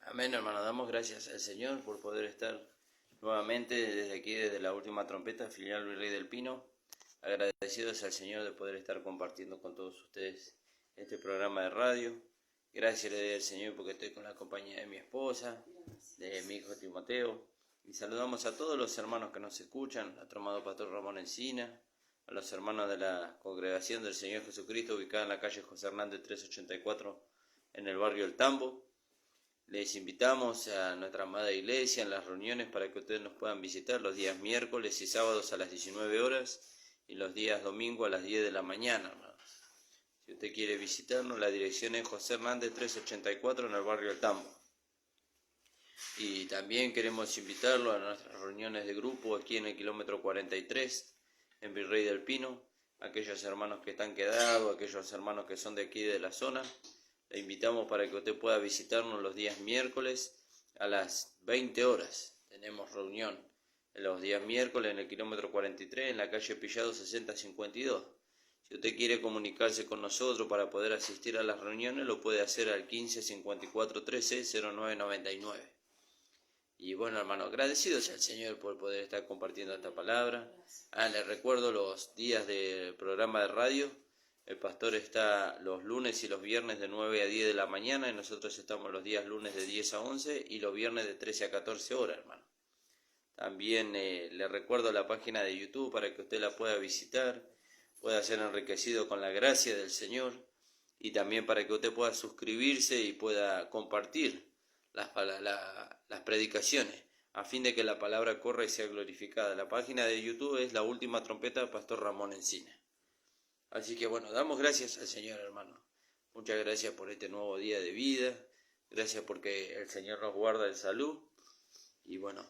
Amén, hermano. Damos gracias al Señor por poder estar nuevamente desde aquí, desde la última trompeta, filial Virrey del Pino. Agradecidos al Señor de poder estar compartiendo con todos ustedes este programa de radio. Gracias le doy al Señor porque estoy con la compañía de mi esposa, de mi hijo Timoteo. Y saludamos a todos los hermanos que nos escuchan, a nuestro amado Pastor Ramón Encina, a los hermanos de la Congregación del Señor Jesucristo, ubicada en la calle José Hernández 384, en el barrio El Tambo. Les invitamos a nuestra amada iglesia en las reuniones para que ustedes nos puedan visitar los días miércoles y sábados a las 19 horas y los días domingo a las 10 de la mañana, hermanos. Si usted quiere visitarnos, la dirección es José Hernández 384 en el barrio El Tambo. Y también queremos invitarlo a nuestras reuniones de grupo aquí en el kilómetro 43, en Virrey del Pino, aquellos hermanos que están quedados, aquellos hermanos que son de aquí de la zona. Le invitamos para que usted pueda visitarnos los días miércoles a las 20 horas. Tenemos reunión los días miércoles en el kilómetro 43, en la calle Pillado 6052. Si usted quiere comunicarse con nosotros para poder asistir a las reuniones, lo puede hacer al 15 54 13 0999. Y bueno, hermano, agradecidos al Señor por poder estar compartiendo esta palabra. Les recuerdo los días del programa de radio. El pastor está los lunes y los viernes de 9 a 10 de la mañana y nosotros estamos los días lunes de 10 a 11 y los viernes de 13 a 14 horas, hermano. También le recuerdo la página de YouTube para que usted la pueda visitar, pueda ser enriquecido con la gracia del Señor y también para que usted pueda suscribirse y pueda compartir las predicaciones a fin de que la palabra corra y sea glorificada. La página de YouTube es La Última Trompeta, Pastor Ramón Encina. Así que bueno, damos gracias al Señor, hermano. Muchas gracias por este nuevo día de vida. Gracias porque el Señor nos guarda en salud. Y bueno,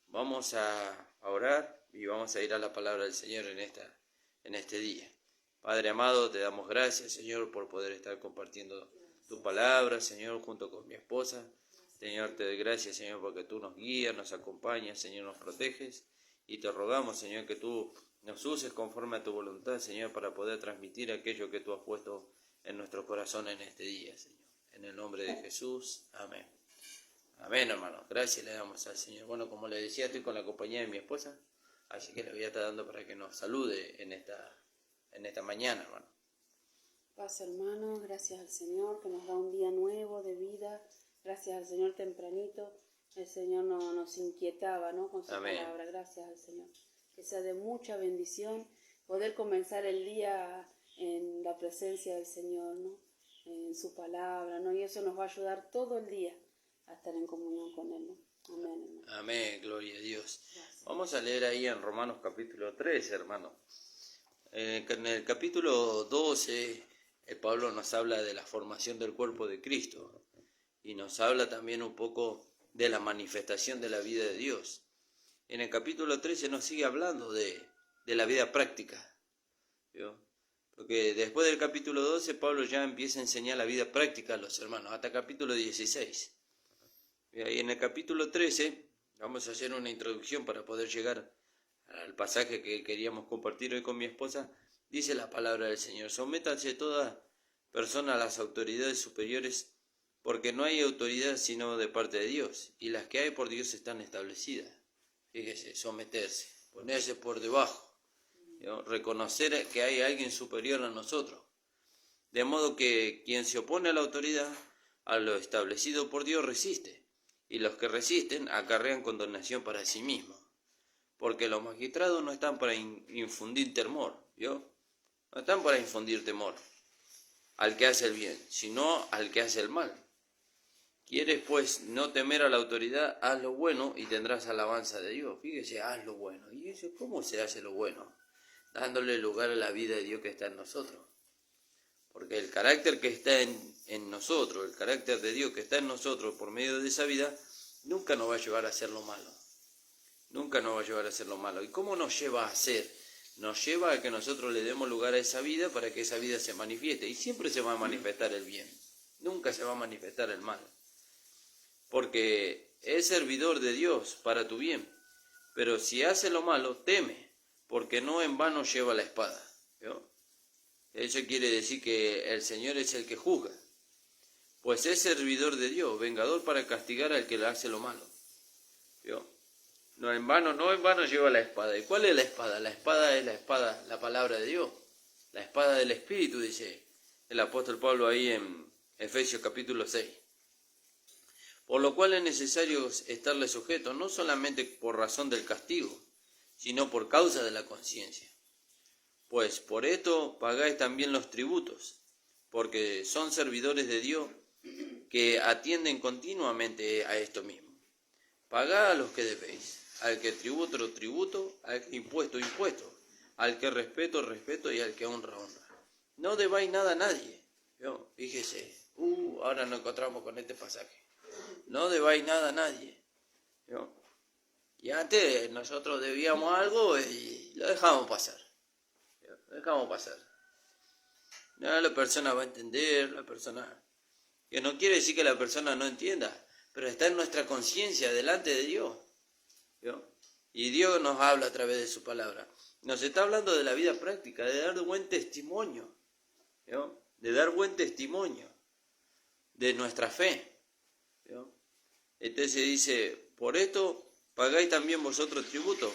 vamos a orar y vamos a ir a la palabra del Señor en este día. Padre amado, te damos gracias, Señor, por poder estar compartiendo tu palabra, Señor, junto con mi esposa. Señor, te doy gracias, Señor, porque tú nos guías, nos acompañas, Señor, nos proteges. Y te rogamos, Señor, que tú nos uses conforme a tu voluntad, Señor, para poder transmitir aquello que tú has puesto en nuestro corazón en este día, Señor. En el nombre de Jesús, amén. Amén, hermano. Gracias le damos al Señor. Bueno, como le decía, estoy con la compañía de mi esposa, así que le voy a estar dando para que nos salude en esta mañana, hermano. Paz, hermano, gracias al Señor que nos da un día nuevo de vida. Gracias al Señor tempranito. El Señor nos inquietaba, ¿no? Con su Amén. palabra. Gracias al Señor. Que sea de mucha bendición poder comenzar el día en la presencia del Señor, ¿no? En su palabra, ¿no? Y eso nos va a ayudar todo el día a estar en comunión con Él, ¿no? Amén, hermano. Amén, gloria a Dios. Gracias. Vamos a leer ahí en Romanos capítulo 3, hermano. En el capítulo 12, Pablo nos habla de la formación del cuerpo de Cristo y nos habla también un poco de la manifestación de la vida de Dios. En el capítulo 13 nos sigue hablando de la vida práctica, ¿vio? Porque después del capítulo 12 Pablo ya empieza a enseñar la vida práctica a los hermanos, hasta capítulo 16. Y en el capítulo 13 vamos a hacer una introducción para poder llegar al pasaje que queríamos compartir hoy con mi esposa. Dice la palabra del Señor: sométanse toda persona a las autoridades superiores, porque no hay autoridad sino de parte de Dios, y las que hay por Dios están establecidas. Fíjese, someterse, ponerse por debajo, ¿no? Reconocer que hay alguien superior a nosotros. De modo que quien se opone a la autoridad, a lo establecido por Dios, resiste, y los que resisten acarrean condenación para sí mismos. Porque los magistrados no están para infundir temor, ¿vio? No están para infundir temor al que hace el bien, sino al que hace el mal. ¿Quieres pues no temer a la autoridad? Haz lo bueno y tendrás alabanza de Dios. Fíjese, haz lo bueno. ¿Y eso cómo se hace lo bueno? Dándole lugar a la vida de Dios que está en nosotros. Porque el carácter que está en nosotros, el carácter de Dios que está en nosotros por medio de esa vida, nunca nos va a llevar a hacer lo malo. Nunca nos va a llevar a hacer lo malo. ¿Y cómo nos lleva a hacer? Nos lleva a que nosotros le demos lugar a esa vida para que esa vida se manifieste. Y siempre se va a manifestar el bien. Nunca se va a manifestar el mal. Porque es servidor de Dios para tu bien. Pero si hace lo malo, teme, porque no en vano lleva la espada, ¿vio? Eso quiere decir que el Señor es el que juzga. pues es servidor de Dios, vengador para castigar al que le hace lo malo. ¿Vio? No en vano lleva la espada. ¿Y cuál es la espada? La espada es la palabra de Dios, la espada del Espíritu, dice el apóstol Pablo ahí en Efesios capítulo 6. Por lo cual es necesario estarle sujeto, no solamente por razón del castigo, sino por causa de la conciencia. Pues por esto pagáis también los tributos, porque son servidores de Dios que atienden continuamente a esto mismo. Pagad a los que debéis, al que tributo, tributo, al que impuesto, impuesto, al que respeto, respeto y al que honra, honra. No debáis nada a nadie. ¿Vio? Fíjese, ahora nos encontramos con este pasaje. No debáis nada a nadie. ¿Vio? Y antes nosotros debíamos algo y lo dejamos pasar. ¿Vio? Lo dejamos pasar. Ya la persona va a entender, la persona... Que no quiere decir que la persona no entienda, pero está en nuestra conciencia delante de Dios. ¿Vio? Y Dios nos habla a través de su palabra. Nos está hablando de la vida práctica, de dar buen testimonio. ¿Vio? De dar buen testimonio de nuestra fe. ¿Vio? Entonces dice, por esto pagáis también vosotros tributo,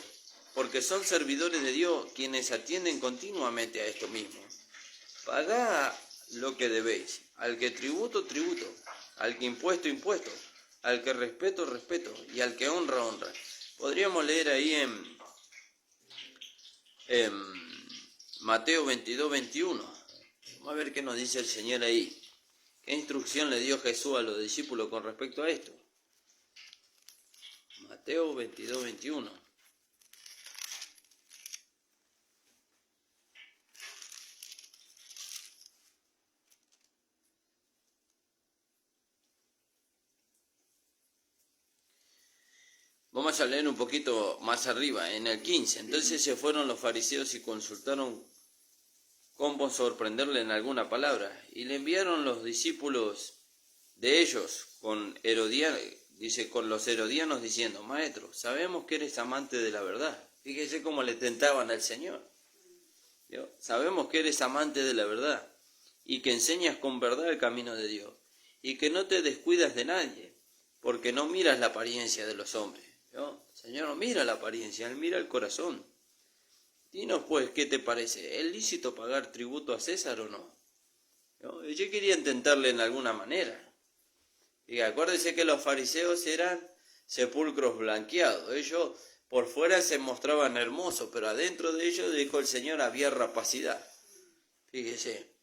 porque son servidores de Dios quienes atienden continuamente a esto mismo. Pagad lo que debéis, al que tributo, tributo, al que impuesto, impuesto, al que respeto, respeto, y al que honra, honra. Podríamos leer ahí en Mateo 22, 21. Vamos a ver qué nos dice el Señor ahí. ¿Qué instrucción le dio Jesús a los discípulos con respecto a esto? Mateo 22, 21. Vamos a leer un poquito más arriba, en el 15. Entonces se fueron los fariseos y consultaron cómo sorprenderle en alguna palabra. Y le enviaron los discípulos de ellos con los herodianos diciendo, Maestro, sabemos que eres amante de la verdad. Fíjese cómo le tentaban al Señor. ¿Vio? Sabemos que eres amante de la verdad y que enseñas con verdad el camino de Dios y que no te descuidas de nadie porque no miras la apariencia de los hombres. ¿No? El Señor no mira la apariencia, Él mira el corazón. Dinos pues, ¿qué te parece? ¿Es lícito pagar tributo a César o no? ¿No? Yo quería intentarle en alguna manera. Y acuérdense que los fariseos eran sepulcros blanqueados. Ellos por fuera se mostraban hermosos, pero adentro de ellos, dijo el Señor, había rapacidad. Fíjese.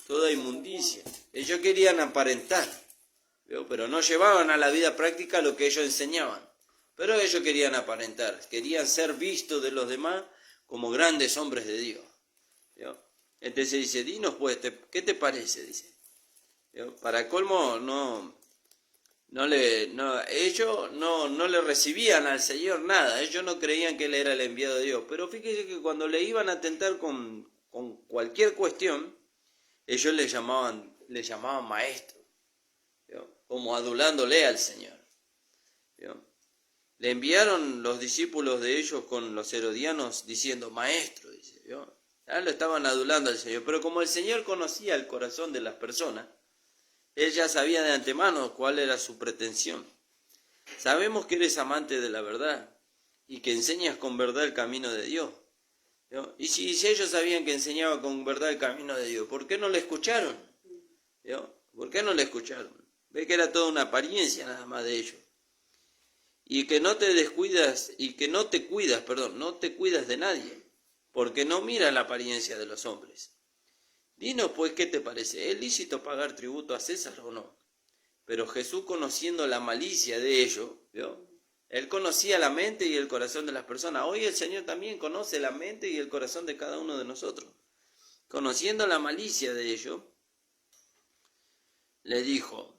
Toda inmundicia. Ellos querían aparentar. Pero no llevaban a la vida práctica lo que ellos enseñaban. Pero ellos querían aparentar, querían ser vistos de los demás como grandes hombres de Dios. Entonces dice, dinos pues, ¿qué te parece? Dice. Para colmo, ellos no le recibían al Señor nada, ellos no creían que Él era el enviado de Dios. Pero fíjese que cuando le iban a tentar con cualquier cuestión, ellos le llamaban maestro. Como adulándole al Señor. ¿Vio? Le enviaron los discípulos de ellos con los herodianos diciendo, Maestro, dice, ¿vio? Ya lo estaban adulando al Señor, pero como el Señor conocía el corazón de las personas, Él ya sabía de antemano cuál era su pretensión. Sabemos que eres amante de la verdad y que enseñas con verdad el camino de Dios. ¿Vio? Y si ellos sabían que enseñaba con verdad el camino de Dios, ¿por qué no le escucharon? ¿Vio? ¿Por qué no le escucharon? Ve que era toda una apariencia nada más de ellos. Y que no te descuidas, no te cuidas de nadie, porque no miras la apariencia de los hombres. Dinos pues, ¿qué te parece? ¿Es lícito pagar tributo a César o no? Pero Jesús, conociendo la malicia de ellos, ¿vio? Él conocía la mente y el corazón de las personas. Hoy el Señor también conoce la mente y el corazón de cada uno de nosotros. Conociendo la malicia de ellos, le dijo,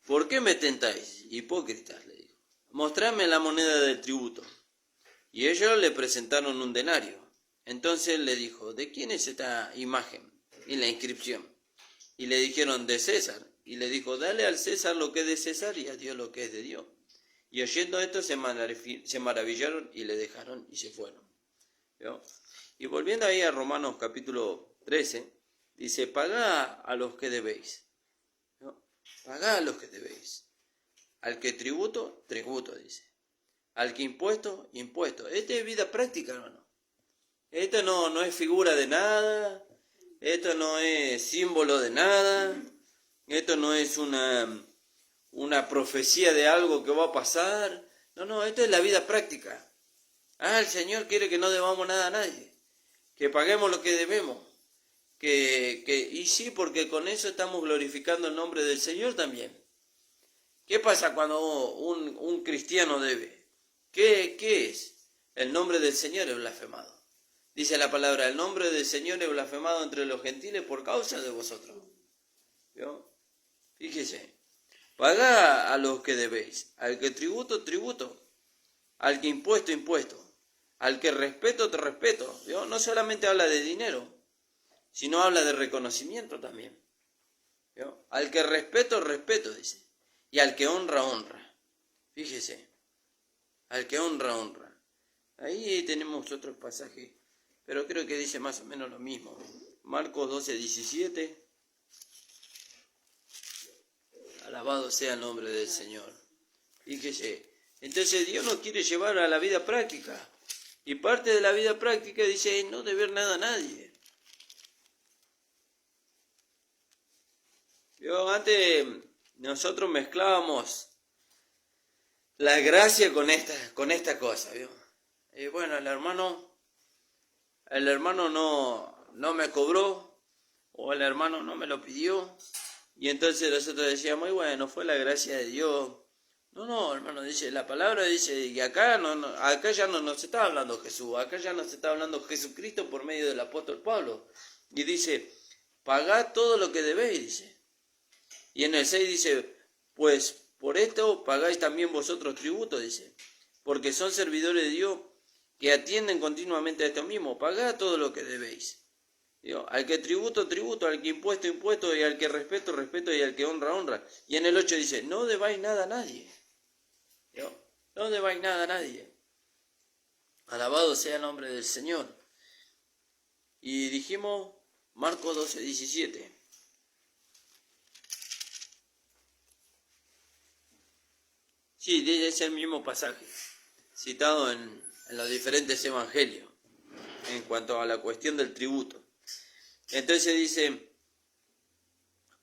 ¿por qué me tentáis, hipócritas? Le dijo, mostradme la moneda del tributo. Y ellos le presentaron un denario. Entonces le dijo, ¿de quién es esta imagen y la inscripción? Y le dijeron, de César. Y le dijo, dale al César lo que es de César y a Dios lo que es de Dios. Y oyendo esto se maravillaron y le dejaron y se fueron. ¿Vio? Y volviendo ahí a Romanos capítulo 13, dice, pagá a los que debéis. ¿No? Pagá a los que debéis. Al que tributo, tributo, dice. Al que impuesto, impuesto. Esta es vida práctica, hermano. Esto no es figura de nada. Esto no es símbolo de nada. Esto no es una profecía de algo que va a pasar. No, esto es la vida práctica. El Señor quiere que no debamos nada a nadie. Que paguemos lo que debemos. Y sí, porque con eso estamos glorificando el nombre del Señor también. ¿Qué pasa cuando un cristiano debe? ¿Qué es? El nombre del Señor es blasfemado. Dice la palabra, el nombre del Señor es blasfemado entre los gentiles por causa de vosotros. ¿Vio? Fíjese, pagá a los que debéis, al que tributo, tributo, al que impuesto, impuesto, al que respeto, te respeto. ¿Vio? No solamente habla de dinero, sino habla de reconocimiento también. ¿Vio? Al que respeto, respeto, dice, y al que honra, honra. Fíjese, al que honra, honra. Ahí tenemos otros pasajes, pero creo que dice más o menos lo mismo. Marcos 12:17. Alabado sea el nombre del Señor. Fíjese, entonces Dios nos quiere llevar a la vida práctica. Y parte de la vida práctica dice no deber nada a nadie. Antes nosotros mezclábamos la gracia con esta cosa. Bueno, el hermano no me cobró, o el hermano no me lo pidió. Y entonces nosotros decíamos, bueno, fue la gracia de Dios. No, hermano, dice, la palabra dice que acá ya no nos está hablando Jesús, acá ya nos está hablando Jesucristo por medio del apóstol Pablo. Y dice, pagad todo lo que debéis, dice. Y en el 6 dice, pues por esto pagáis también vosotros tributo, dice, porque son servidores de Dios que atienden continuamente a esto mismo, pagad todo lo que debéis. Al que tributo, tributo, al que impuesto, impuesto, y al que respeto, respeto, y al que honra, honra. Y en el 8 dice, no debáis nada a nadie. No debáis nada a nadie. Alabado sea el nombre del Señor. Y dijimos, Marcos 12:17. Sí, es el mismo pasaje, citado en los diferentes evangelios, en cuanto a la cuestión del tributo. Entonces dice,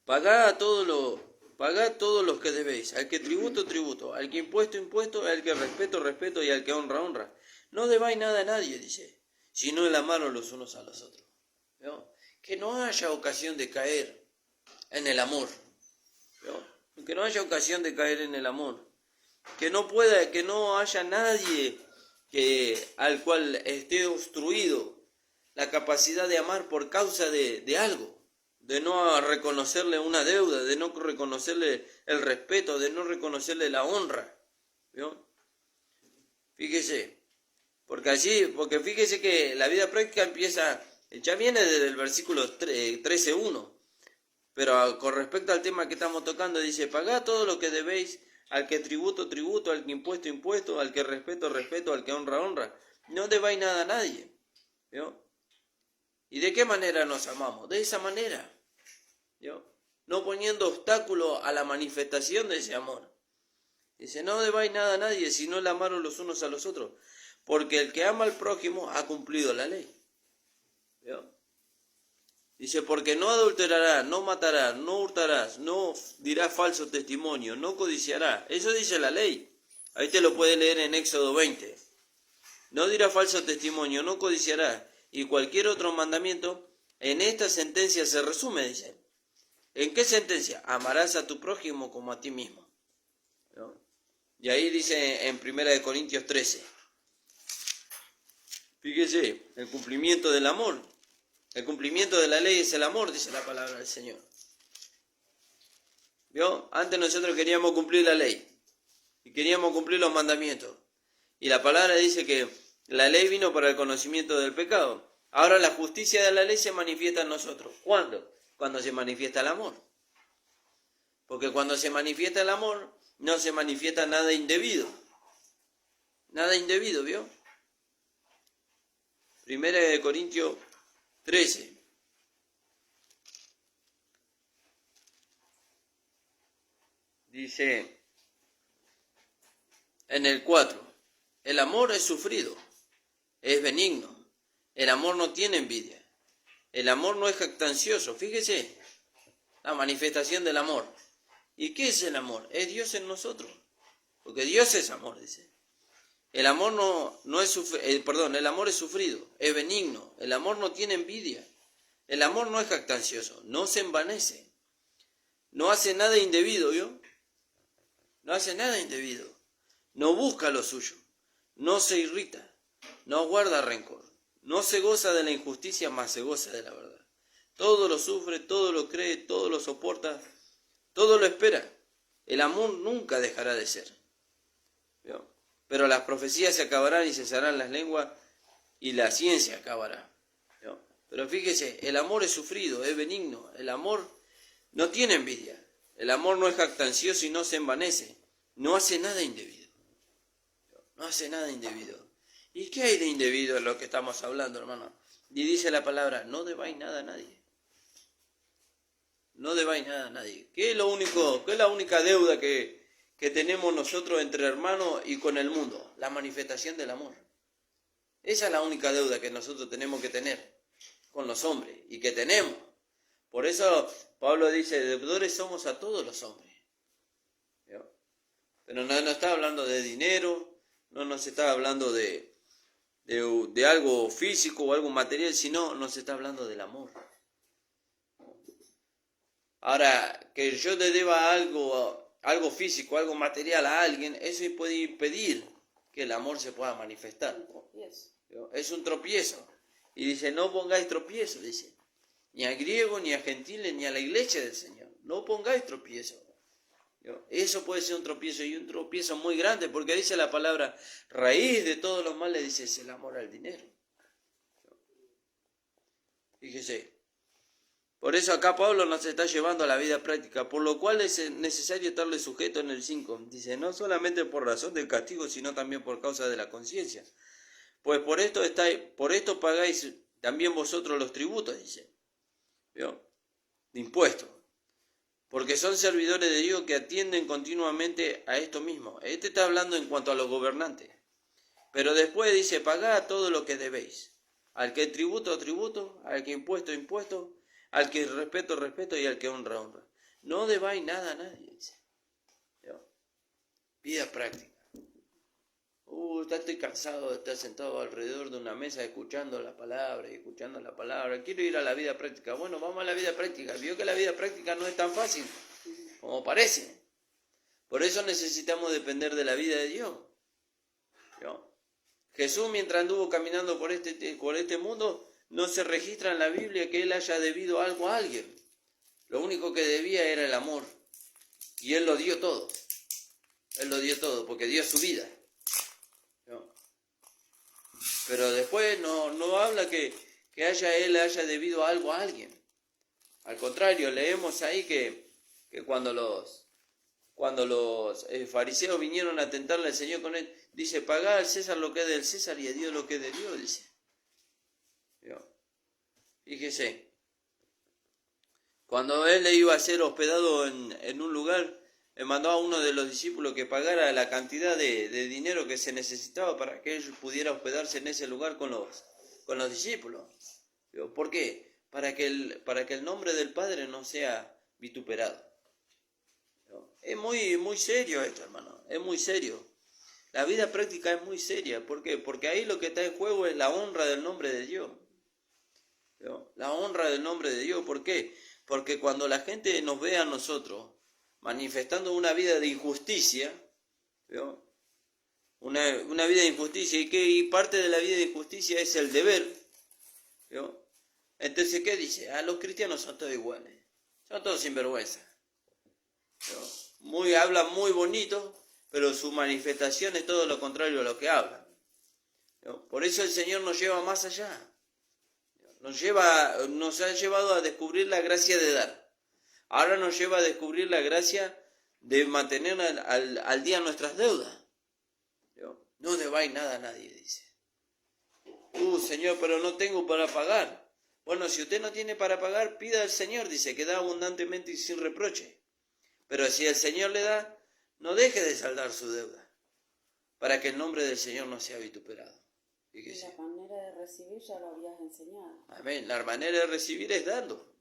pagad todos los que debéis, al que tributo, tributo, al que impuesto, impuesto, al que respeto, respeto, y al que honra, honra. No debáis nada a nadie, dice, sino el amaros los unos a los otros. Que no haya ocasión de caer en el amor. Que no haya ocasión de caer en el amor. Que no haya nadie al cual esté obstruido la capacidad de amar por causa de algo, de no reconocerle una deuda, de no reconocerle el respeto, de no reconocerle la honra. Fíjese, porque fíjese que la vida práctica ya viene desde el versículo 13:1, pero con respecto al tema que estamos tocando dice, pagad todo lo que debéis, al que tributo, tributo, al que impuesto, impuesto, al que respeto, respeto, al que honra, honra. No debáis nada a nadie. ¿Y de qué manera nos amamos? De esa manera. No poniendo obstáculo a la manifestación de ese amor. Dice, no debáis nada a nadie, sino el amaros los unos a los otros. Porque el que ama al prójimo ha cumplido la ley. Dice, porque no adulterarás, no matarás, no hurtarás, no dirás falso testimonio, no codiciarás. Eso dice la ley. Ahí te lo puedes leer en Éxodo 20. No dirás falso testimonio, no codiciarás. Y cualquier otro mandamiento, en esta sentencia se resume, dice. ¿En qué sentencia? Amarás a tu prójimo como a ti mismo. Y ahí dice en 1 Corintios 13. Fíjese, el cumplimiento del amor. El cumplimiento de la ley es el amor, dice la palabra del Señor. Antes nosotros queríamos cumplir la ley. Y queríamos cumplir los mandamientos. Y la palabra dice que la ley vino para el conocimiento del pecado. Ahora la justicia de la ley se manifiesta en nosotros. ¿Cuándo? Cuando se manifiesta el amor. Porque cuando se manifiesta el amor, no se manifiesta nada indebido. Nada indebido, 1 Corintios 13. Dice en el 4, el amor es sufrido, es benigno, el amor no tiene envidia, el amor no es jactancioso. Fíjese, la manifestación del amor. ¿Y qué es el amor? Es Dios en nosotros, porque Dios es amor, dice. El amor el amor es sufrido, es benigno, el amor no tiene envidia, el amor no es jactancioso, no se envanece, no hace nada indebido, ¿vio? No hace nada indebido, no busca lo suyo, no se irrita, no guarda rencor, no se goza de la injusticia, mas se goza de la verdad. Todo lo sufre, todo lo cree, todo lo soporta, todo lo espera. El amor nunca dejará de ser. ¿Vio? Pero las profecías se acabarán y cesarán las lenguas y la ciencia acabará. ¿No? Pero fíjese, el amor es sufrido, es benigno, el amor no tiene envidia, el amor no es jactancioso y no se envanece, no hace nada indebido. No hace nada indebido. ¿Y qué hay de indebido en lo que estamos hablando, hermano? Y dice la palabra, no debáis nada a nadie. No debáis nada a nadie. ¿Qué es la única deuda que tenemos nosotros entre hermanos y con el mundo? La manifestación del amor. Esa es la única deuda que nosotros tenemos que tener con los hombres y que tenemos. Por eso Pablo dice, deudores somos a todos los hombres. ¿Vio? Pero no está hablando de dinero, no nos está hablando de algo físico o algo material, sino nos está hablando del amor. Ahora, que yo le deba algo físico, algo material a alguien, eso puede impedir que el amor se pueda manifestar. Es un tropiezo. Y dice, no pongáis tropiezo, dice. Ni a griegos, ni a gentiles, ni a la iglesia del Señor. No pongáis tropiezo. Eso puede ser un tropiezo, y un tropiezo muy grande, porque dice la palabra, raíz de todos los males, dice, es el amor al dinero. Fíjese. Por eso acá Pablo nos está llevando a la vida práctica, por lo cual es necesario estarle sujeto en el 5. Dice, no solamente por razón del castigo, sino también por causa de la conciencia. Pues por esto pagáis también vosotros los tributos, dice. ¿Vio? De impuestos. Porque son servidores de Dios que atienden continuamente a esto mismo. Este está hablando en cuanto a los gobernantes. Pero después dice, pagad todo lo que debéis. Al que tributo, tributo. Al que impuesto, impuesto. Al que respeto, respeto, y al que honra, honra. No debáis nada a nadie, dice. Vida práctica. Ya estoy cansado de estar sentado alrededor de una mesa escuchando la palabra y escuchando la palabra. Quiero ir a la vida práctica. Bueno, vamos a la vida práctica. Vio que la vida práctica no es tan fácil como parece. Por eso necesitamos depender de la vida de Dios. ¿Vio? Jesús, mientras anduvo caminando por este mundo, no se registra en la Biblia que él haya debido algo a alguien. Lo único que debía era el amor. Y él lo dio todo. Él lo dio todo porque dio su vida. ¿No? Pero después no habla que él haya debido algo a alguien. Al contrario, leemos ahí que cuando los fariseos vinieron a tentarle al Señor con él, dice, pagá al César lo que es del César y a Dios lo que es de Dios, dice. Fíjese, cuando él iba a ser hospedado en un lugar, le mandó a uno de los discípulos que pagara la cantidad de dinero que se necesitaba para que él pudiera hospedarse en ese lugar con los discípulos. ¿Por qué? Para que el nombre del Padre no sea vituperado. Es muy serio esto, hermano, es muy serio. La vida práctica es muy seria. ¿Por qué? Porque ahí lo que está en juego es la honra del nombre de Dios. La honra del nombre de Dios. ¿Por qué? Porque cuando la gente nos ve a nosotros manifestando una vida de injusticia, una vida de injusticia, y parte de la vida de injusticia es el deber, entonces, ¿qué dice? Los cristianos son todos iguales, son todos sinvergüenza. Hablan muy bonito, pero su manifestación es todo lo contrario a lo que hablan. Por eso el Señor nos lleva más allá. Nos ha llevado a descubrir la gracia de dar. Ahora nos lleva a descubrir la gracia de mantener al día nuestras deudas. No debáis nada a nadie, dice. Señor, pero no tengo para pagar. Bueno, si usted no tiene para pagar, pida al Señor, dice, que da abundantemente y sin reproche. Pero si el Señor le da, no deje de saldar su deuda, para que el nombre del Señor no sea vituperado. Fíjese. La manera de recibir ya lo habías enseñado. Amén. La manera de recibir es dando.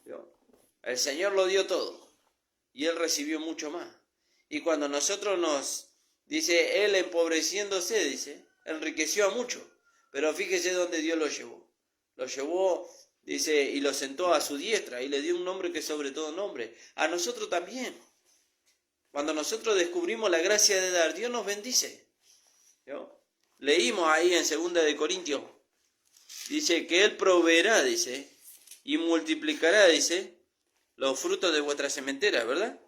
¿Vio? El Señor lo dio todo y Él recibió mucho más. Y cuando nosotros dice, Él empobreciéndose, dice, enriqueció a mucho. Pero fíjese dónde Dios lo llevó. Lo llevó, dice, y lo sentó a su diestra y le dio un nombre que es sobre todo nombre. A nosotros también. Cuando nosotros descubrimos la gracia de dar, Dios nos bendice. ¿Vio? Leímos ahí en 2 de Corintios, dice que Él proveerá, dice, y multiplicará, dice, los frutos de vuestra sementera, ¿verdad?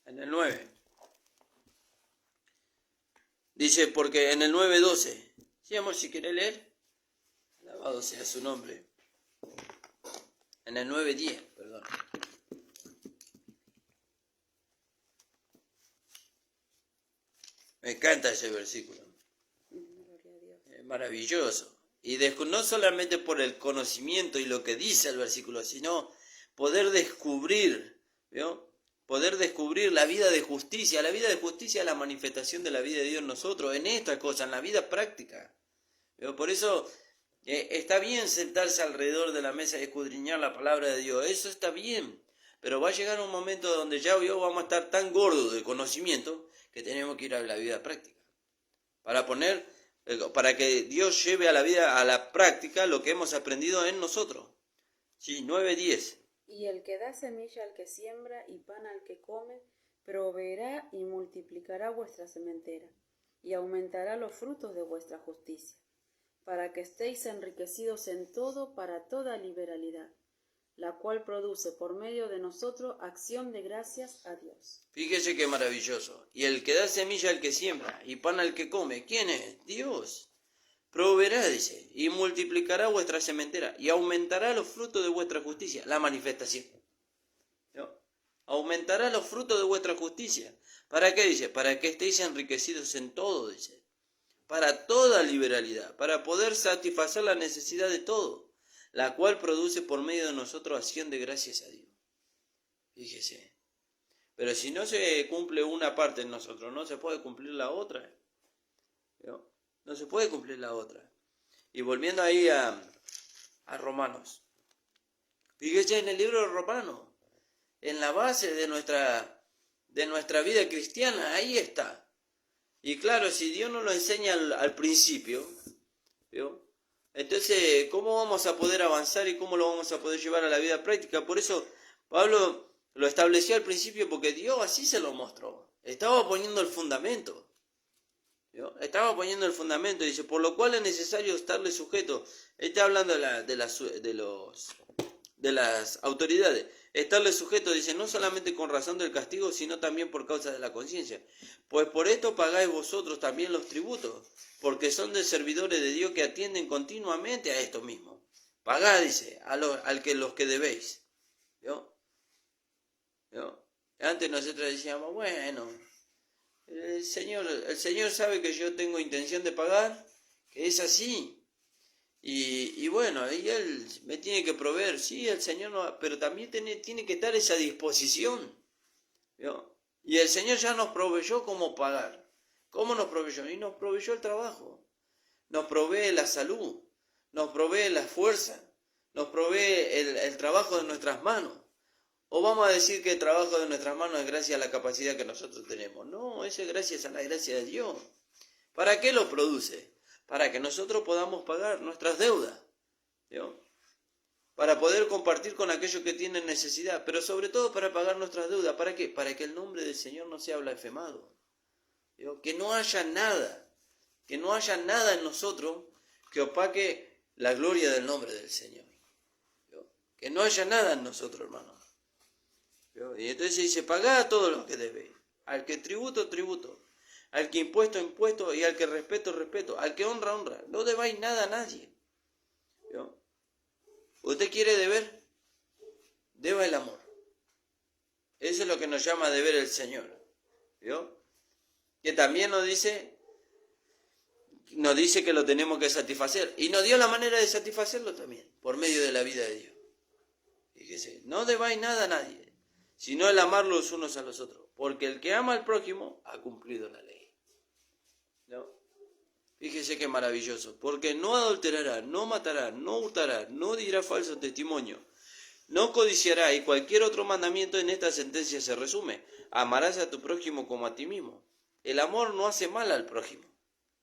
En el 9. Dice, porque en el 9:12, sí, amor, si quiere leer, alabado sea su nombre. En el 9:10, perdón. Me encanta ese versículo. Es maravilloso. Y no solamente por el conocimiento y lo que dice el versículo, sino poder descubrir, ¿vio? Poder descubrir la vida de justicia. La vida de justicia es la manifestación de la vida de Dios en nosotros, en esta cosa, en la vida práctica. ¿Vio? Por eso está bien sentarse alrededor de la mesa y escudriñar la palabra de Dios. Eso está bien. Pero va a llegar un momento donde ya vamos a estar tan gordos de conocimiento que tenemos que ir a la vida práctica. Para que Dios lleve a la vida, a la práctica, lo que hemos aprendido en nosotros. Sí, 9:10. Y el que da semilla al que siembra y pan al que come, proveerá y multiplicará vuestra sementera, y aumentará los frutos de vuestra justicia, para que estéis enriquecidos en todo para toda liberalidad, la cual produce por medio de nosotros acción de gracias a Dios. Fíjese qué maravilloso. Y el que da semilla al que siembra y pan al que come, ¿quién es? Dios. Proveerá, dice, y multiplicará vuestra sementera y aumentará los frutos de vuestra justicia, la manifestación. ¿No? Aumentará los frutos de vuestra justicia. ¿Para qué? Dice, para que estéis enriquecidos en todo, dice. Para toda liberalidad, para poder satisfacer la necesidad de todo, la cual produce por medio de nosotros acción de gracias a Dios. Fíjese. Pero si no se cumple una parte en nosotros, no se puede cumplir la otra. ¿No? No se puede cumplir la otra. Y volviendo ahí a Romanos. Fíjese en el libro de Romanos. En la base de nuestra vida cristiana, ahí está. Y claro, si Dios nos lo enseña al principio, ¿vio? Entonces, ¿cómo vamos a poder avanzar y cómo lo vamos a poder llevar a la vida práctica? Por eso, Pablo lo estableció al principio porque Dios así se lo mostró. Estaba poniendo el fundamento. ¿Vio? Estaba poniendo el fundamento. Dice, por lo cual es necesario estarle sujeto. Está hablando de las autoridades. Estarle sujeto, dice, no solamente con razón del castigo, sino también por causa de la conciencia. Pues por esto pagáis vosotros también los tributos, porque son de servidores de Dios que atienden continuamente a esto mismo. Pagad, dice, los que debéis. ¿Vio? ¿Vio? Antes nosotros decíamos, bueno, el Señor sabe que yo tengo intención de pagar, que es así. Y bueno, y Él me tiene que proveer, sí, el Señor no, pero también tiene que estar esa disposición. ¿Vio? Y el Señor ya nos proveyó cómo pagar. ¿Cómo nos proveyó? Y nos proveyó el trabajo, nos provee la salud, nos provee la fuerza, nos provee el trabajo de nuestras manos. ¿O vamos a decir que el trabajo de nuestras manos es gracias a la capacidad que nosotros tenemos? No, eso es gracias a la gracia de Dios. ¿Para qué lo produce? Para que nosotros podamos pagar nuestras deudas, ¿vio? Para poder compartir con aquellos que tienen necesidad, pero sobre todo para pagar nuestras deudas. ¿Para qué? Para que el nombre del Señor no sea blasfemado, ¿vio? Que no haya nada en nosotros que opaque la gloria del nombre del Señor, ¿vio? Que no haya nada en nosotros, hermanos. ¿Vio? Y entonces dice, pagad a todos los que debéis, al que tributo, tributo, al que impuesto, impuesto, y al que respeto, respeto, al que honra, honra. No debáis nada a nadie. ¿Vio? ¿Usted quiere deber? Deba el amor. Eso es lo que nos llama deber el Señor. ¿Vio? Que también nos dice que lo tenemos que satisfacer. Y nos dio la manera de satisfacerlo también, por medio de la vida de Dios. Fíjese, no debáis nada a nadie, sino el amar los unos a los otros. Porque el que ama al prójimo ha cumplido la ley. ¿No? Fíjese qué maravilloso. Porque no adulterará, no matará, no hurtará, no dirá falso testimonio, no codiciará, y cualquier otro mandamiento en esta sentencia se resume: amarás a tu prójimo como a ti mismo. El amor no hace mal al prójimo.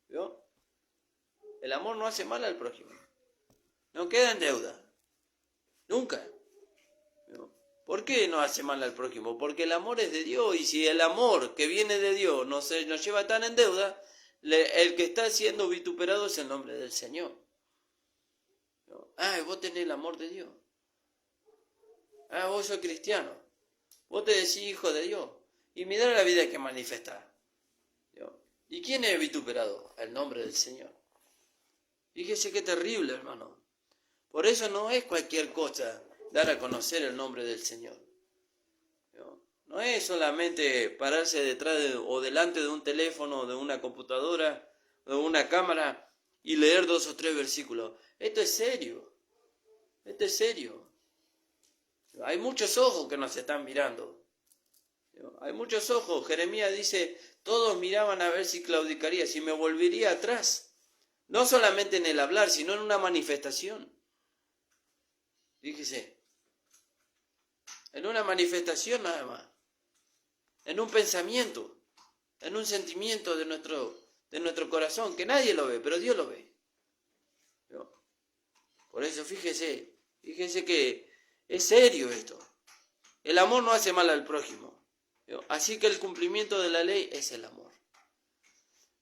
¿Vio? El amor no hace mal al prójimo. No queda en deuda. Nunca. ¿Vio? ¿Por qué no hace mal al prójimo? Porque el amor es de Dios, y si el amor que viene de Dios nos lleva tan en deuda, el que está siendo vituperado es el nombre del Señor. ¿No? Vos tenés el amor de Dios. Vos sos cristiano. Vos te decís hijo de Dios. Y mirá la vida que manifestás. ¿Y quién es vituperado? El nombre del Señor. Fíjese qué terrible, hermano. Por eso no es cualquier cosa dar a conocer el nombre del Señor. No es solamente pararse detrás o delante de un teléfono, de una computadora, de una cámara y leer 2 o 3 versículos. Esto es serio. Esto es serio. Hay muchos ojos que nos están mirando. Hay muchos ojos. Jeremías dice: todos miraban a ver si claudicaría, si me volvería atrás. No solamente en el hablar, sino en una manifestación. Fíjese. En una manifestación nada más. En un pensamiento. En un sentimiento de nuestro corazón, que nadie lo ve, pero Dios lo ve. Por eso fíjese que es serio esto. El amor no hace mal al prójimo. Así que el cumplimiento de la ley es el amor.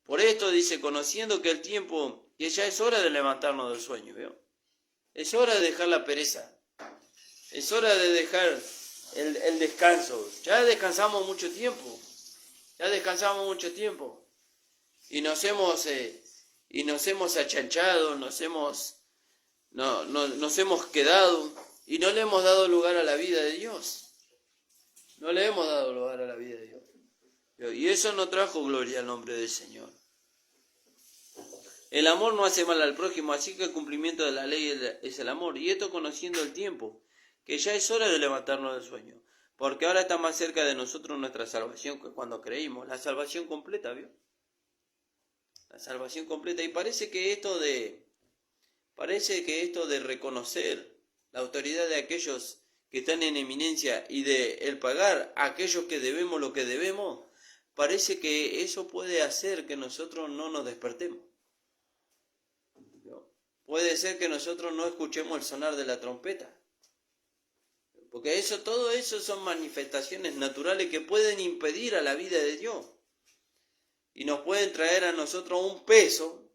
Por esto dice: conociendo que el tiempo, que ya es hora de levantarnos del sueño. Es hora de dejar la pereza. Es hora de dejar el descanso. Ya descansamos mucho tiempo. Y nos hemos achanchado, nos hemos quedado y no le hemos dado lugar a la vida de Dios. Y eso no trajo gloria al nombre del Señor. El amor no hace mal al prójimo, así que el cumplimiento de la ley es el amor. Y esto conociendo el tiempo, que ya es hora de levantarnos del sueño. Porque ahora está más cerca de nosotros nuestra salvación que cuando creímos. La salvación completa, ¿vio? La salvación completa. Y parece que esto de reconocer la autoridad de aquellos que están en eminencia y de el pagar a aquellos que debemos lo que debemos, parece que eso puede hacer que nosotros no nos despertemos. Puede ser que nosotros no escuchemos el sonar de la trompeta. Porque todo eso son manifestaciones naturales que pueden impedir a la vida de Dios. Y nos pueden traer a nosotros un peso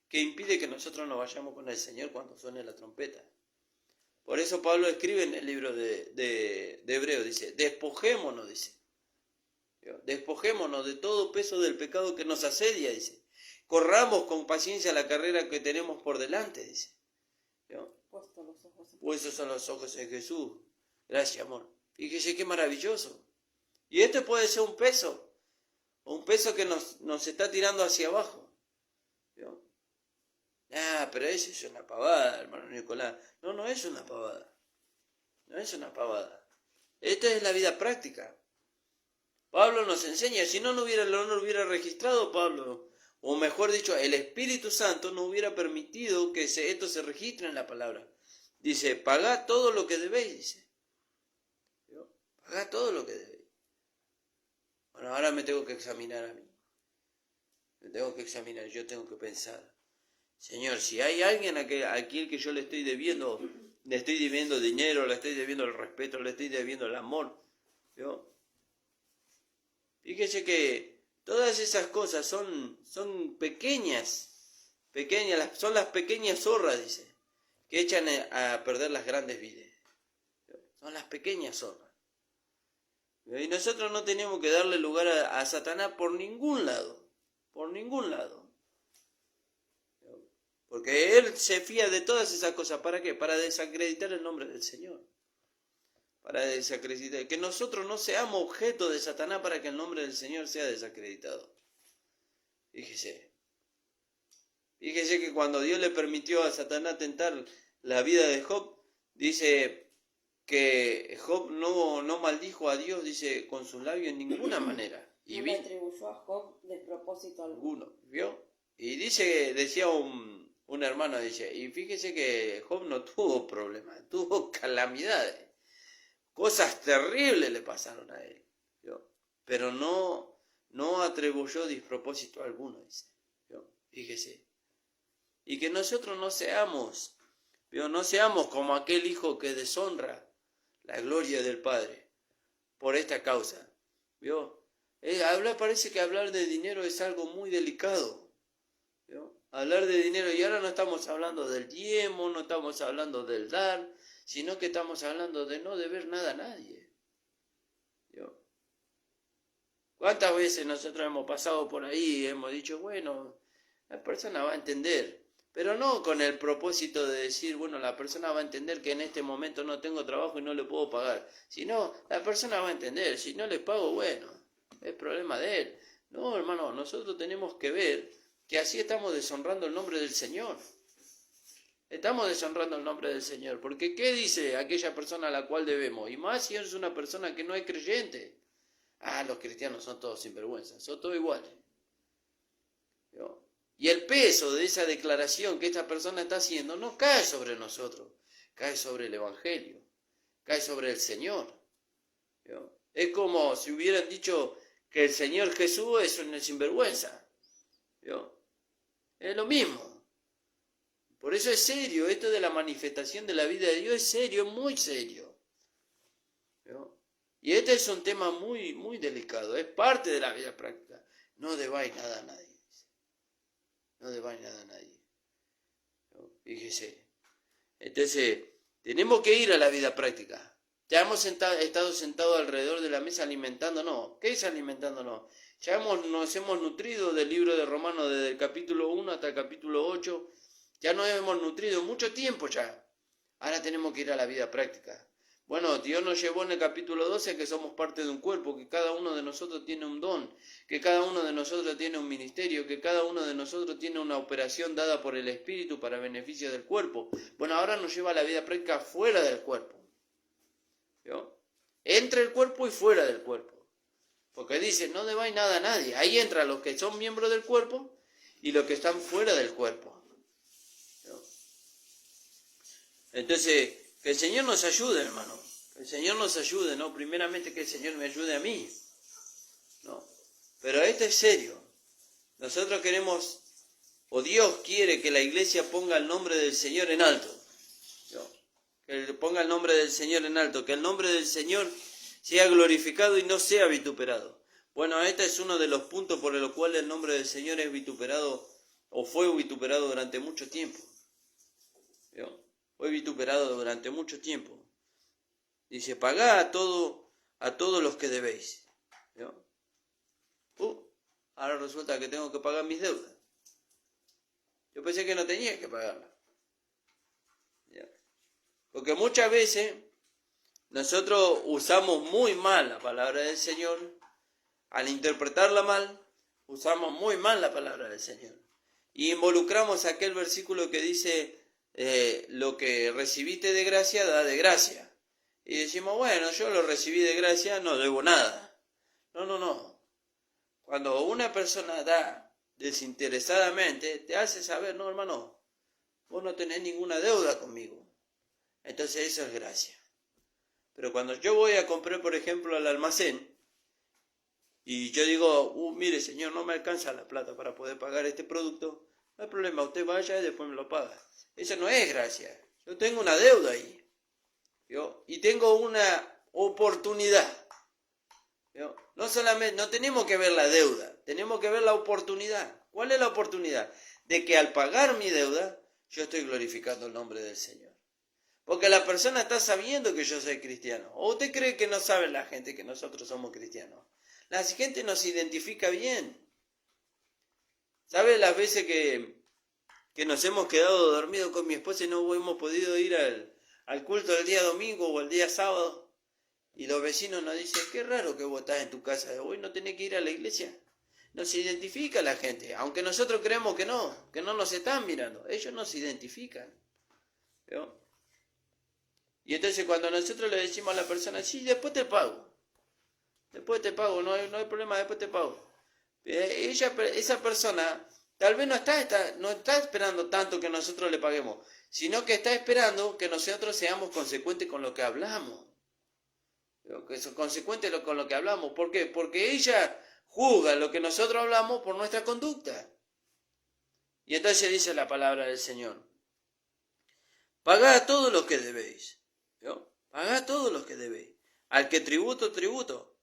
que impide que nosotros nos vayamos con el Señor cuando suene la trompeta. Por eso Pablo escribe en el libro de Hebreos, dice: despojémonos, despojémonos de todo peso del pecado que nos asedia, dice. Corramos con paciencia la carrera que tenemos por delante, dice. Puestos son los ojos en Jesús. Gracias, amor. Fíjese qué maravilloso. Y esto puede ser un peso que nos está tirando hacia abajo. Pero eso es una pavada, hermano Nicolás. No es una pavada. No es una pavada. Esta es la vida práctica. Pablo nos enseña. Si no lo hubiera registrado Pablo, o mejor dicho, el Espíritu Santo no hubiera permitido que esto se registre en la palabra. Dice: pagad todo lo que debéis, dice. Pagad todo lo que debéis. Bueno, ahora me tengo que examinar a mí. Yo tengo que pensar: Señor, si hay alguien a quien que yo le estoy debiendo dinero, le estoy debiendo el respeto, le estoy debiendo el amor. Fíjese que todas esas cosas son pequeñas, son las pequeñas zorras, dice, que echan a perder las grandes vides. Son las pequeñas zorras. Y nosotros no tenemos que darle lugar a Satanás por ningún lado. Porque él se fía de todas esas cosas. ¿Para qué? Para desacreditar el nombre del Señor. Para desacreditar. Que nosotros no seamos objeto de Satanás para que el nombre del Señor sea desacreditado. Fíjese que cuando Dios le permitió a Satanás tentar la vida de Job, dice: que Job no maldijo a Dios, dice, con sus labios en ninguna manera. Y no le atribuyó a Job despropósito alguno. ¿Vio? Y decía un hermano, dice, y fíjese que Job no tuvo problemas, tuvo calamidades. Cosas terribles le pasaron a él. ¿Vio? Pero no atribuyó despropósito alguno, dice. ¿Vio? Fíjese. Y que nosotros no seamos, ¿vio? No seamos como aquel hijo que deshonra la gloria del Padre por esta causa. ¿Vio? Parece que hablar de dinero es algo muy delicado. ¿Vio? Hablar de dinero, y ahora no estamos hablando del diezmo, no estamos hablando del dar, sino que estamos hablando de no deber nada a nadie. ¿Vio? ¿Cuántas veces nosotros hemos pasado por ahí y hemos dicho, bueno, la persona va a entender, pero no con el propósito de decir, bueno, la persona va a entender que en este momento no tengo trabajo y no le puedo pagar, sino la persona va a entender, si no le pago, bueno, es problema de él. No, hermano, nosotros tenemos que ver que así estamos deshonrando el nombre del Señor. Estamos deshonrando el nombre del Señor, porque ¿qué dice aquella persona a la cual debemos? Y más si es una persona que no es creyente. Los cristianos son todos sinvergüenzas, son todos iguales. ¿Vio? Y el peso de esa declaración que esta persona está haciendo no cae sobre nosotros, cae sobre el Evangelio, cae sobre el Señor. ¿Vio? Es como si hubieran dicho que el Señor Jesús es un sinvergüenza. ¿Vio? Es lo mismo. Por eso es serio, esto de la manifestación de la vida de Dios es serio, muy serio. ¿Vio? Y este es un tema muy, muy delicado, es parte de la vida práctica. No debáis nada a nadie. No debáis nada a nadie. ¿No? Fíjese. Entonces, tenemos que ir a la vida práctica. Ya hemos estado sentados alrededor de la mesa alimentándonos. ¿Qué es alimentándonos? Ya nos hemos nutrido del libro de Romanos desde el capítulo 1 hasta el capítulo 8. Ya nos hemos nutrido mucho tiempo ya. Ahora tenemos que ir a la vida práctica. Bueno, Dios nos llevó en el capítulo 12 que somos parte de un cuerpo, que cada uno de nosotros tiene un don, que cada uno de nosotros tiene un ministerio, que cada uno de nosotros tiene una operación dada por el Espíritu para beneficio del cuerpo. Bueno, ahora nos lleva a la vida práctica fuera del cuerpo. ¿Vio? Entre el cuerpo y fuera del cuerpo. Porque dice, no debáis nada a nadie. Ahí entran los que son miembros del cuerpo y los que están fuera del cuerpo. ¿Vio? Entonces, que el Señor nos ayude, hermano. Que el Señor nos ayude, ¿no? Primeramente que el Señor me ayude a mí. ¿No? Pero esto es serio. Nosotros queremos, o Dios quiere que la iglesia ponga el nombre del Señor en alto. ¿No? Que ponga el nombre del Señor en alto. Que el nombre del Señor sea glorificado y no sea vituperado. Bueno, este es uno de los puntos por los cuales el nombre del Señor es vituperado o fue vituperado durante mucho tiempo. ¿Vio? Fue vituperado durante mucho tiempo. Dice, pagad a todos los que debéis. ¿Vio? Ahora resulta que tengo que pagar mis deudas. Yo pensé que no tenía que pagarlas. ¿Ya? Porque muchas veces nosotros usamos muy mal la palabra del Señor. Al interpretarla mal, usamos muy mal la palabra del Señor. Y involucramos aquel versículo que dice, lo que recibiste de gracia, da de gracia. Y decimos, bueno, yo lo recibí de gracia, no debo nada. No. Cuando una persona da desinteresadamente, te hace saber, no, hermano, vos no tenés ninguna deuda conmigo. Entonces eso es gracia. Pero cuando yo voy a comprar, por ejemplo, al almacén, y yo digo, mire, señor, no me alcanza la plata para poder pagar este producto, no hay problema, usted vaya y después me lo paga. Eso no es gracia. Yo tengo una deuda ahí. ¿Vio? Y tengo una oportunidad. ¿Vio? No solamente, no tenemos que ver la deuda, tenemos que ver la oportunidad. ¿Cuál es la oportunidad? De que al pagar mi deuda, yo estoy glorificando el nombre del Señor. Porque la persona está sabiendo que yo soy cristiano. ¿O usted cree que no sabe la gente que nosotros somos cristianos? La gente nos identifica bien. ¿Sabe las veces que nos hemos quedado dormidos con mi esposa y no hemos podido ir al culto del día domingo o el día sábado? Y los vecinos nos dicen, qué raro que vos estás en tu casa, hoy no tenés que ir a la iglesia. Nos identifica la gente, aunque nosotros creemos que no nos están mirando, ellos nos identifican. ¿Vio? Y entonces cuando nosotros le decimos a la persona, sí, después te pago, no hay problema, después te pago. Esa persona tal vez no está esperando tanto que nosotros le paguemos, sino que está esperando que nosotros seamos consecuentes con lo que hablamos. Que son consecuentes con lo que hablamos. ¿Por qué? Porque ella juzga lo que nosotros hablamos por nuestra conducta. Y entonces dice la palabra del Señor: pagad todo lo que debéis. Pagad todo lo que debéis. Al que tributo, tributo.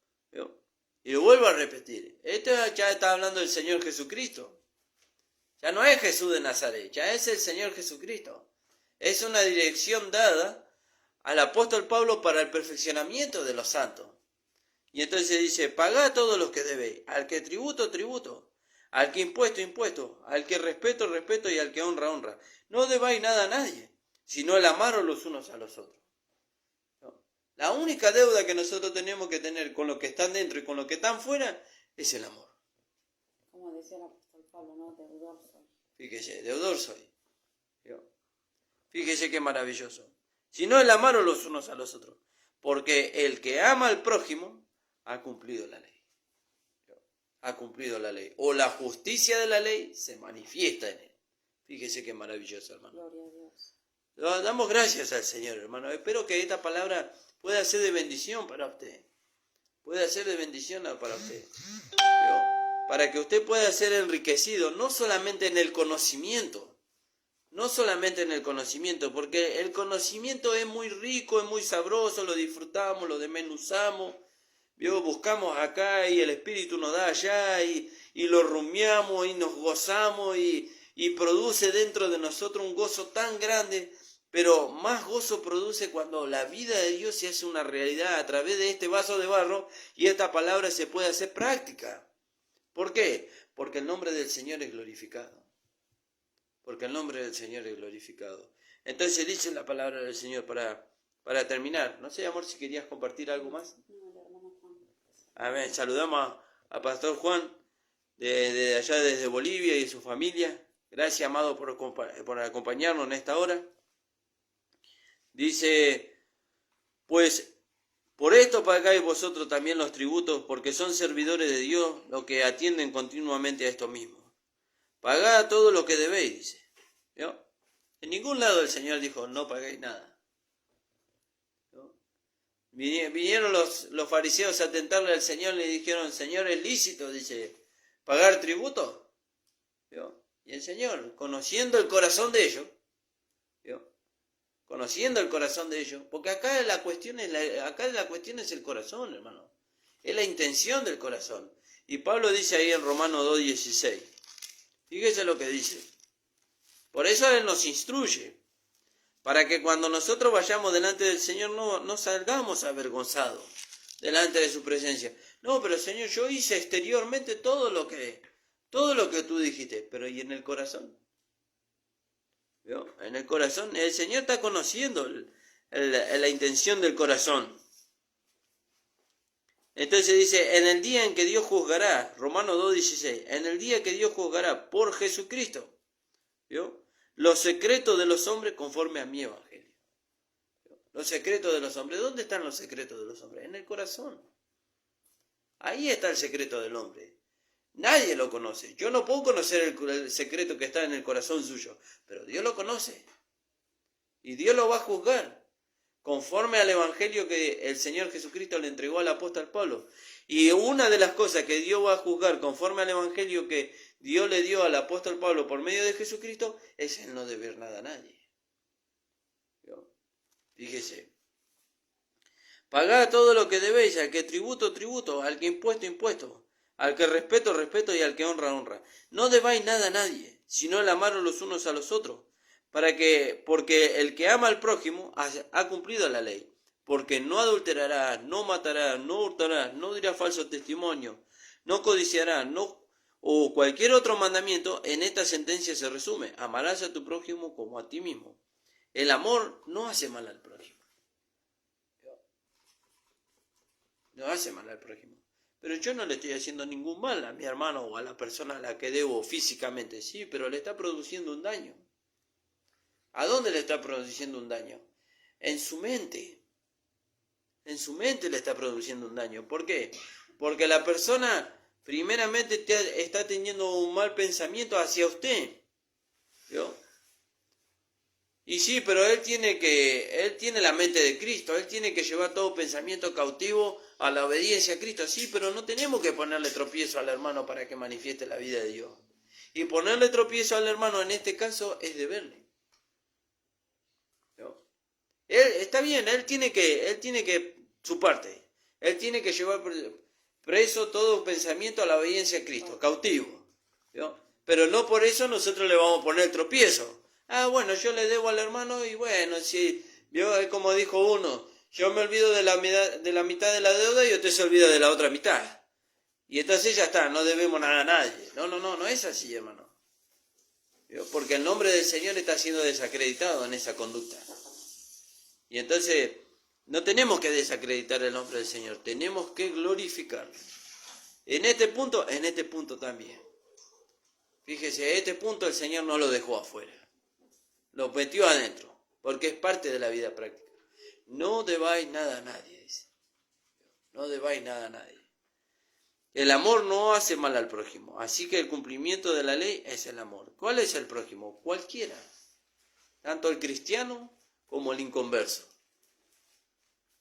Y lo vuelvo a repetir. Esto ya está hablando el Señor Jesucristo. Ya no es Jesús de Nazaret, ya es el Señor Jesucristo. Es una dirección dada al apóstol Pablo para el perfeccionamiento de los santos. Y entonces dice: pagad todos los que debéis, al que tributo, tributo, al que impuesto, impuesto, al que respeto, respeto, y al que honra, honra. No debáis nada a nadie, sino el amaros los unos a los otros. La única deuda que nosotros tenemos que tener con los que están dentro y con los que están fuera es el amor. Como decía el apóstol Pablo, ¿no? Deudor soy. Fíjese, deudor soy. Fíjese qué maravilloso. Sino el amaros los unos a los otros. Porque el que ama al prójimo ha cumplido la ley. Ha cumplido la ley. O la justicia de la ley se manifiesta en él. Fíjese qué maravilloso, hermano. Gloria a Dios. Damos gracias al Señor, hermano. Espero que esta palabra pueda ser de bendición para usted. Pueda ser de bendición para usted. Para que usted pueda ser enriquecido, no solamente en el conocimiento. No solamente en el conocimiento, porque el conocimiento es muy rico, es muy sabroso, lo disfrutamos, lo desmenuzamos. Buscamos acá y el Espíritu nos da allá y lo rumiamos y nos gozamos y produce dentro de nosotros un gozo tan grande. Pero más gozo produce cuando la vida de Dios se hace una realidad a través de este vaso de barro y esta palabra se puede hacer práctica. ¿Por qué? Porque el nombre del Señor es glorificado. Porque el nombre del Señor es glorificado. Entonces dice la palabra del Señor para terminar. No sé, amor, si querías compartir algo más. No, el hermano Juan. Amén. Saludamos a Pastor Juan de allá desde Bolivia y su familia. Gracias, amado, por acompañarnos en esta hora. Dice: pues por esto pagáis vosotros también los tributos, porque son servidores de Dios los que atienden continuamente a esto mismo. Pagad todo lo que debéis, dice. En ningún lado el Señor dijo: no pagáis nada. Vinieron los fariseos a tentarle al Señor y le dijeron: Señor, ¿es lícito, dice, pagar tributo? Y el Señor, conociendo el corazón de ellos, porque acá la cuestión es el corazón, hermano. Es la intención del corazón. Y Pablo dice ahí en Romanos 2:16. Fíjese lo que dice. Por eso Él nos instruye, para que cuando nosotros vayamos delante del Señor no salgamos avergonzados delante de su presencia. No, pero Señor, yo hice exteriormente todo lo que tú dijiste, pero ¿y en el corazón? En el corazón, el Señor está conociendo la intención del corazón. Entonces dice: en el día en que Dios juzgará, Romanos 2:16, en el día que Dios juzgará por Jesucristo, los secretos de los hombres conforme a mi evangelio. Los secretos de los hombres. ¿Dónde están los secretos de los hombres? En el corazón. Ahí está el secreto del hombre. Nadie lo conoce. Yo no puedo conocer el secreto que está en el corazón suyo, pero Dios lo conoce. Y Dios lo va a juzgar conforme al evangelio que el Señor Jesucristo le entregó al apóstol Pablo. Y una de las cosas que Dios va a juzgar conforme al evangelio que Dios le dio al apóstol Pablo por medio de Jesucristo es el no deber nada a nadie. Fíjese: pagad todo lo que debéis, al que tributo, tributo, al que impuesto, impuesto, al que respeto, respeto, y al que honra, honra. No debáis nada a nadie, sino el amaros los unos a los otros, porque el que ama al prójimo ha cumplido la ley. Porque no adulterará, no matará, no hurtará, no dirá falso testimonio, no codiciará, o cualquier otro mandamiento. En esta sentencia se resume: amarás a tu prójimo como a ti mismo. El amor no hace mal al prójimo. No hace mal al prójimo. Pero yo no le estoy haciendo ningún mal a mi hermano o a la persona a la que debo físicamente. Sí, pero le está produciendo un daño. ¿A dónde le está produciendo un daño? en su mente. En su mente le está produciendo un daño. ¿Por qué? Porque la persona primeramente está teniendo un mal pensamiento hacia usted. ¿Vio? Y sí, pero él tiene la mente de Cristo, él tiene que llevar todo pensamiento cautivo a la obediencia a Cristo. Sí, pero no tenemos que ponerle tropiezo al hermano para que manifieste la vida de Dios. Y ponerle tropiezo al hermano en este caso es deberle. ¿No? Él está bien, él tiene que su parte. Él tiene que llevar preso todo pensamiento a la obediencia a Cristo, cautivo. ¿No? Pero no por eso nosotros le vamos a poner el tropiezo. Ah, bueno, yo le debo al hermano y bueno, si yo, como dijo uno, yo me olvido de la mitad de la deuda y usted se olvida de la otra mitad. Y entonces ya está, no debemos nada a nadie. No es así, hermano. Porque el nombre del Señor está siendo desacreditado en esa conducta. Y entonces no tenemos que desacreditar el nombre del Señor, tenemos que glorificarlo. En este punto también. Fíjese, este punto el Señor no lo dejó afuera. Lo metió adentro, porque es parte de la vida práctica. No debáis nada a nadie, dice. No debáis nada a nadie. El amor no hace mal al prójimo, así que el cumplimiento de la ley es el amor. ¿Cuál es el prójimo? Cualquiera. Tanto el cristiano como el inconverso.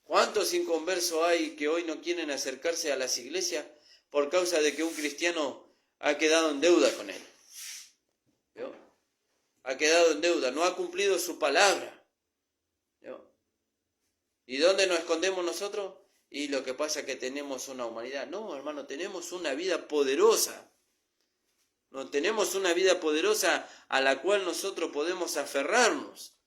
¿Cuántos inconversos hay que hoy no quieren acercarse a las iglesias por causa de que un cristiano ha quedado en deuda con él? ¿Vio? Ha quedado en deuda, no ha cumplido su palabra. ¿No? ¿Y dónde nos escondemos nosotros? Y lo que pasa es que tenemos una humanidad. No, hermano, tenemos una vida poderosa. No tenemos una vida poderosa a la cual nosotros podemos aferrarnos,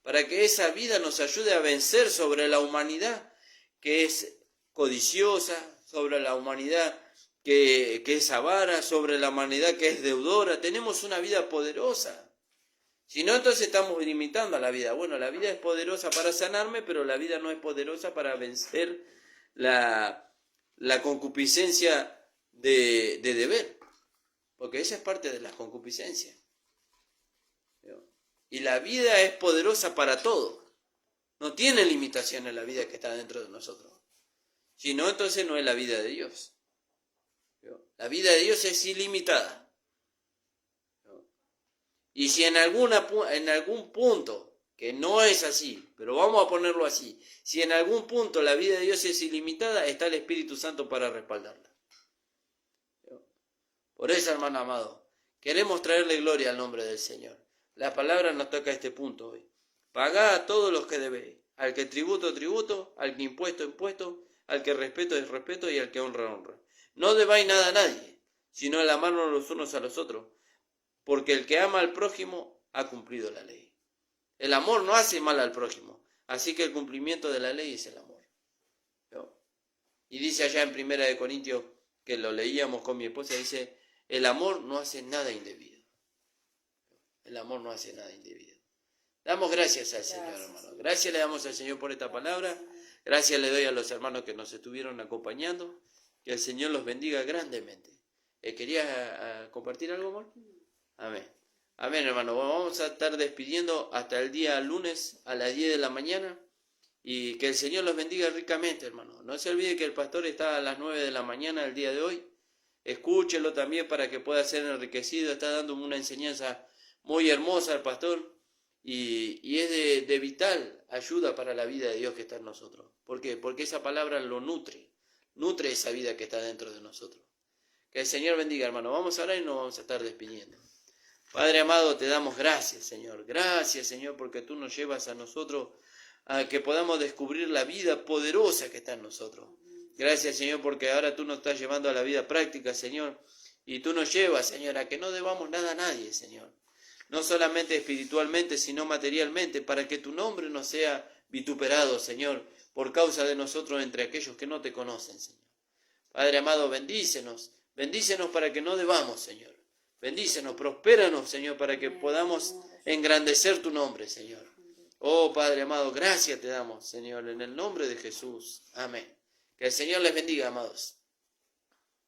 para que esa vida nos ayude a vencer sobre la humanidad que es codiciosa, sobre la humanidad que es avara, sobre la humanidad que es deudora. Tenemos una vida poderosa. Si no, entonces estamos limitando a la vida. Bueno, la vida es poderosa para sanarme, pero la vida no es poderosa para vencer la concupiscencia de deber. Porque esa es parte de la concupiscencia. Y la vida es poderosa para todo. No tiene limitaciones la vida que está dentro de nosotros. Si no, entonces no es la vida de Dios. La vida de Dios es ilimitada. Y si en algún punto, que no es así, pero vamos a ponerlo así, si en algún punto la vida de Dios es ilimitada, está el Espíritu Santo para respaldarla. Por eso, hermano amado, queremos traerle gloria al nombre del Señor. La palabra nos toca a este punto hoy. Pagad a todos los que debéis, al que tributo, tributo, al que impuesto, impuesto, al que respeto es respeto y al que honra, honra. No debáis nada a nadie, sino el amarnos los unos a los otros, porque el que ama al prójimo ha cumplido la ley. El amor no hace mal al prójimo, así que el cumplimiento de la ley es el amor. ¿No? Y dice allá en 1 Corintios, que lo leíamos con mi esposa, dice, el amor no hace nada indebido. El amor no hace nada indebido. Damos gracias al Señor, hermano. Gracias le damos al Señor por esta palabra. Gracias le doy a los hermanos que nos estuvieron acompañando. Que el Señor los bendiga grandemente. ¿Querías compartir algo, amor? Amén. Amén, hermano. Bueno, vamos a estar despidiendo hasta el día lunes a las 10 de la mañana. Y que el Señor los bendiga ricamente, hermano. No se olvide que el pastor está a las 9 de la mañana el día de hoy. Escúchelo también para que pueda ser enriquecido. Está dando una enseñanza muy hermosa al pastor. Y es de vital ayuda para la vida de Dios que está en nosotros. ¿Por qué? Porque esa palabra lo nutre. Nutre esa vida que está dentro de nosotros. Que el Señor bendiga, hermano. Vamos a orar y nos vamos a estar despidiendo. Padre amado, te damos gracias, Señor. Gracias, Señor, porque tú nos llevas a nosotros a que podamos descubrir la vida poderosa que está en nosotros. Gracias, Señor, porque ahora tú nos estás llevando a la vida práctica, Señor. Y tú nos llevas, Señor, a que no debamos nada a nadie, Señor. No solamente espiritualmente, sino materialmente, para que tu nombre no sea vituperado, Señor, por causa de nosotros entre aquellos que no te conocen, Señor. Padre amado, bendícenos. Bendícenos para que no debamos, Señor. Bendícenos, prospéranos, Señor, para que podamos engrandecer tu nombre, Señor. Oh, Padre amado, gracias te damos, Señor, en el nombre de Jesús. Amén. Que el Señor les bendiga, amados.